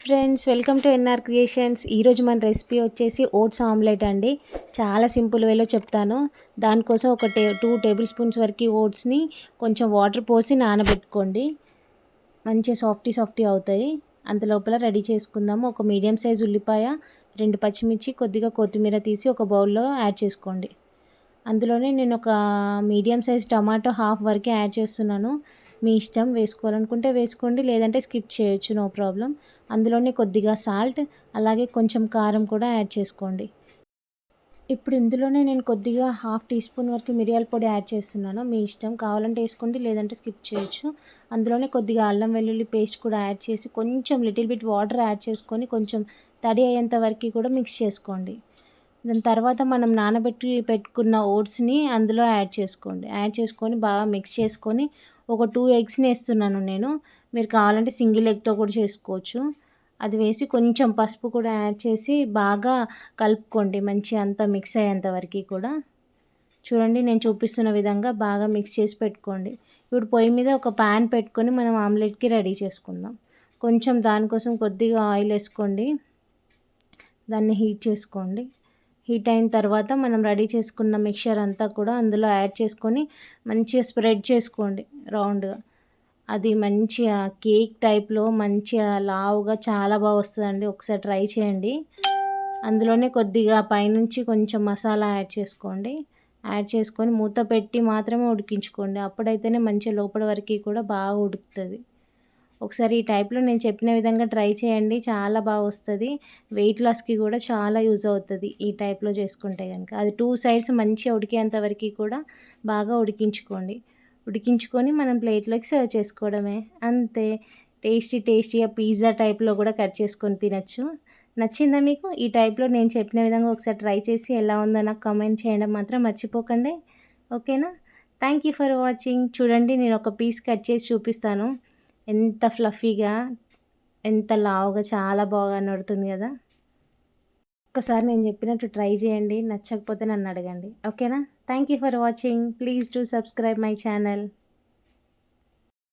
Friends, welcome to NR creations. ఈరోజు మన recipe వచ్చేసి ఓట్స్ ఆమ్లెట్ అండి. చాలా సింపుల్ వేలో చెప్తాను. దానికోసం ఒక 2 టేబుల్ స్పూన్స్ వరకు ఓట్స్ని కొంచెం వాటర్ పోసి నానబెట్టుకోండి. మంచిగా సాఫ్టీ అవుతాయి. అంతలోపల రెడీ చేసుకుందాము. ఒక మీడియం సైజ్ ఉల్లిపాయ, 2 పచ్చిమిర్చి, కొద్దిగా కొత్తిమీర తీసి ఒక బౌల్లో యాడ్ చేసుకోండి. అందులోనే నేను ఒక మీడియం సైజ్ టమాటో హాఫ్ వరకే యాడ్ చేస్తున్నాను. మీ ఇష్టం, వేసుకోవాలనుకుంటే వేసుకోండి, లేదంటే స్కిప్ చేయొచ్చు, నో ప్రాబ్లం. అందులోనే కొద్దిగా సాల్ట్, అలాగే కొంచెం కారం కూడా యాడ్ చేసుకోండి. ఇప్పుడు ఇందులోనే నేను కొద్దిగా హాఫ్ టీ స్పూన్ వరకు మిరియాల పొడి యాడ్ చేస్తున్నాను. మీ ఇష్టం, కావాలంటే వేసుకోండి, లేదంటే స్కిప్ చేయొచ్చు. అందులోనే కొద్దిగా అల్లం వెల్లుల్లి పేస్ట్ కూడా యాడ్ చేసి కొంచెం లిటిల్ బిట్ వాటర్ యాడ్ చేసుకొని కొంచెం తడి అయ్యేంత వరకు కూడా మిక్స్ చేసుకోండి. దాని తర్వాత మనం పెట్టుకున్న ఓట్స్ని అందులో యాడ్ చేసుకోండి. యాడ్ చేసుకొని బాగా మిక్స్ చేసుకొని ఒక 2 ఎగ్స్ని వేస్తున్నాను నేను. మీరు కావాలంటే సింగిల్ ఎగ్తో కూడా చేసుకోవచ్చు. అది వేసి కొంచెం పసుపు కూడా యాడ్ చేసి బాగా కలుపుకోండి, మంచిగా అంతా మిక్స్ అయ్యేంత వరకు కూడా. చూడండి, నేను చూపిస్తున్న విధంగా బాగా మిక్స్ చేసి పెట్టుకోండి. ఇప్పుడు పొయ్యి మీద ఒక ప్యాన్ పెట్టుకొని మనం ఆమ్లెట్కి రెడీ చేసుకుందాం. కొంచెం దానికోసం కొద్దిగా ఆయిల్ వేసుకోండి, దాన్ని హీట్ చేసుకోండి. హీట్ అయిన తర్వాత మనం రెడీ చేసుకున్న మిక్చర్ అంతా కూడా అందులో యాడ్ చేసుకొని మంచిగా స్ప్రెడ్ చేసుకోండి రౌండ్గా. అది మంచిగా కేక్ టైప్లో మంచిగా లావుగా చాలా బాగా వస్తుందండి. ఒకసారి ట్రై చేయండి. అందులోనే కొద్దిగా పైనుంచి కొంచెం మసాలా యాడ్ చేసుకోండి. యాడ్ చేసుకొని మూత పెట్టి మాత్రమే ఉడికించుకోండి. అప్పుడైతేనే మంచిగా లోపల వరకు కూడా బాగా ఉడుకుతుంది. ఒకసారి ఈ టైప్లో నేను చెప్పిన విధంగా ట్రై చేయండి, చాలా బాగా వస్తుంది. వెయిట్ లాస్కి కూడా చాలా యూజ్ అవుతుంది ఈ టైప్లో చేసుకుంటే కనుక. అది 2 సైడ్స్ మంచిగా ఉడికేంత వరకు కూడా బాగా ఉడికించుకొని మనం ప్లేట్లోకి సర్వ్ చేసుకోవడమే, అంతే. టేస్టీగా పిజ్జా టైప్లో కూడా కట్ చేసుకొని తినచ్చు. నచ్చిందా మీకు? ఈ టైప్లో నేను చెప్పిన విధంగా ఒకసారి ట్రై చేసి ఎలా ఉందో నాకు కామెంట్ చేయడం మాత్రం మర్చిపోకండి, ఓకేనా? Thank you for watching. చూడండి, నేను ఒక పీస్ కట్ చేసి చూపిస్తాను. ఎంత ఫ్లఫీగా, ఎంత లావుగా, చాలా బాగా కనబడుతుంది కదా. ఒక్కసారి నేను చెప్పినట్టు ట్రై చేయండి, నచ్చకపోతే నన్ను అడగండి, ఓకేనా? Thank you for watching. Please do subscribe my channel.